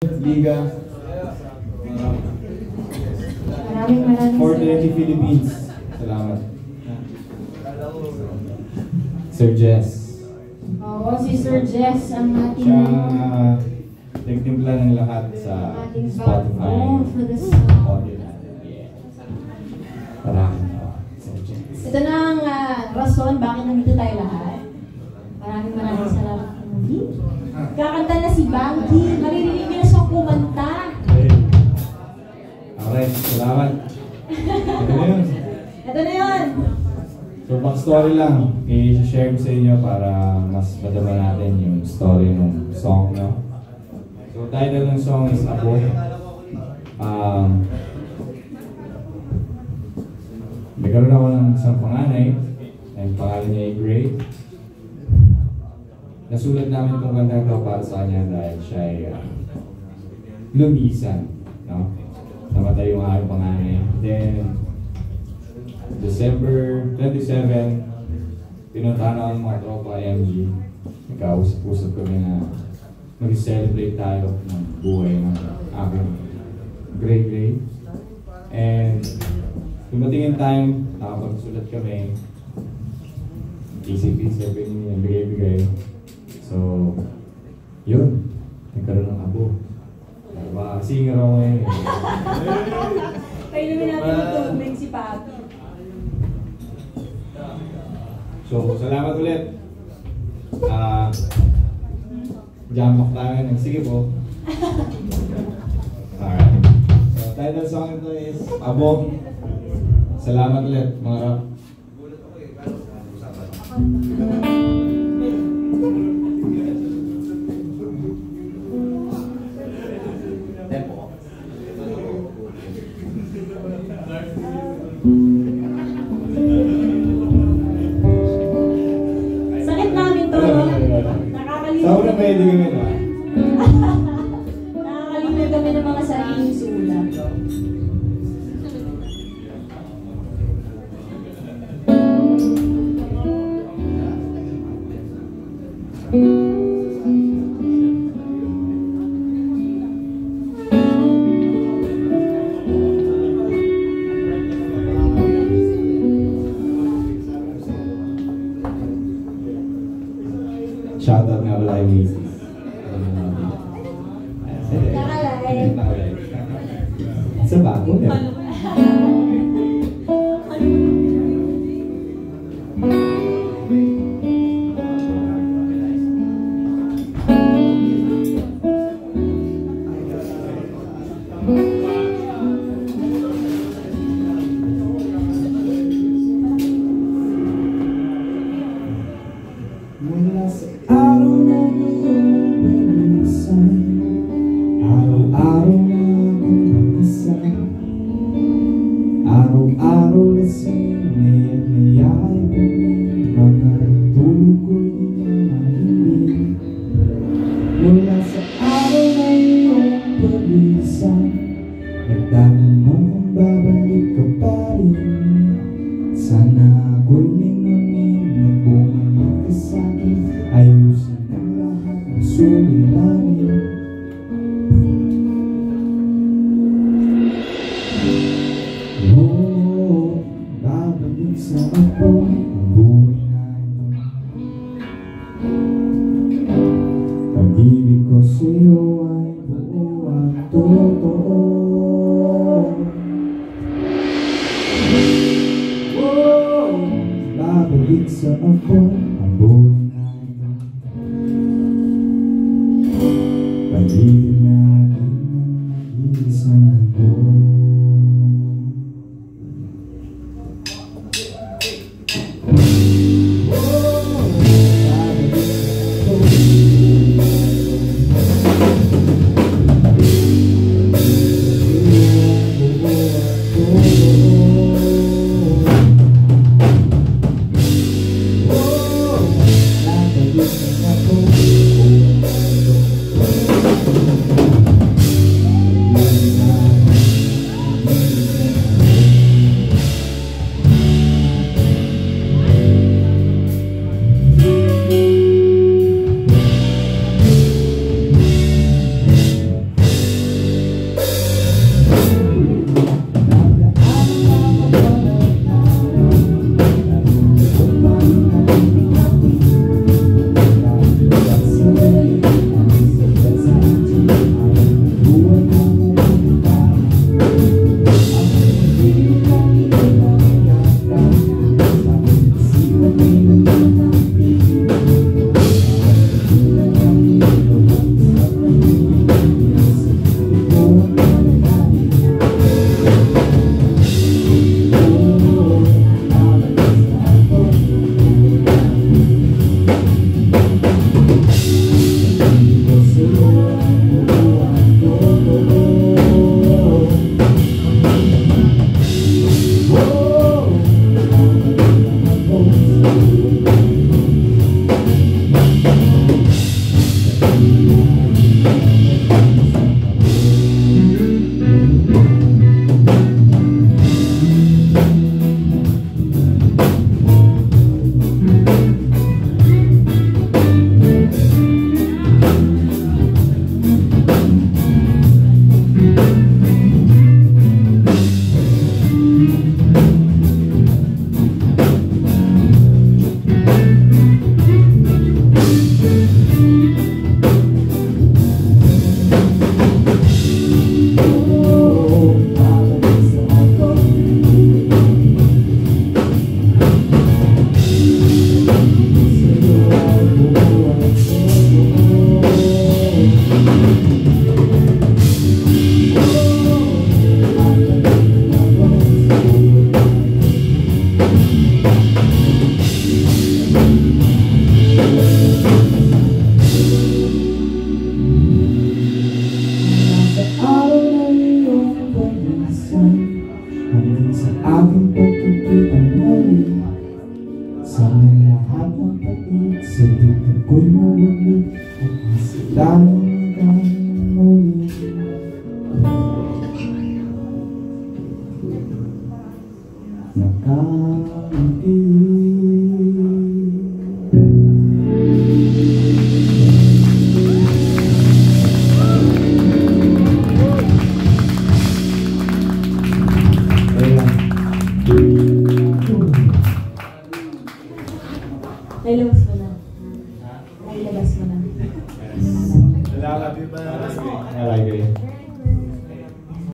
Liga. Maraming 420 Philippines. Salamat. Sir Jess. Oo, si Sir Jess ang ating Siya nagtimpla ng lahat sa Spotify. for the song. Maraming Sir Jess. Ito na ang rason bakit nandito tayo lahat. Maraming salamat. Kakanta na si Banky. Maririnig niyo na siyang kumanta. Alright, salamat. Ito na yun. Ito na yun. So, backstory lang. I-share ko sa inyo para mas madama natin yung story ng song, no? So, title ng song is Abo. Nagkaroon ako ng isang panganay. Ang pangalan niya ay Gray. Nasulat namin itong kantang ito para sa kanya dahil siya ay lumisan, no? Namatay yung aking panganay. Then, December 27, pinuntahan ako ng mga tropa IMG. Nagkausap-usap kami na mag-celebrate tayo ng buhay ng aking Gray. And, dumating yung time, nakapagsulat kami. Isip-isip yung bigay-bigay. So, yun. Nagkaroon ng abo. Diba? Singer ako ngayon. Kayo namin natin matulog si Papi. So, salamat ulit. Jam-mock tayo. Sige po. Alright. So, title song ito is Abo. Salamat ulit, mga rap. Sakit namin to. Nakakalimutan. Sa una pwede kami na. Nakakalimutan kami ng mga sariling sulat. Shoutout nga pala kay Macy's. Nakalay. Sa bago yan. Mula sa araw na iyong pag-isan, araw-araw na akong mag-isa. Araw-araw lasing ngayon niya'y bumili, mga tulog ko'y di na mahilig. Mula sa araw na iyong pag-isan, nagtatanong kung babalik ka pa rin. Sana ako'y lingunin na bumalik ka sa'kin, ayusin ang lahat ng suliranin. Oo, babalik sa ako ang buhay na ito. Pag-ibig ko sa'yo ay buo at totoo. Babalik sa ako ang buhay na ito. Pag-ibig natin ang isang ako. Dahil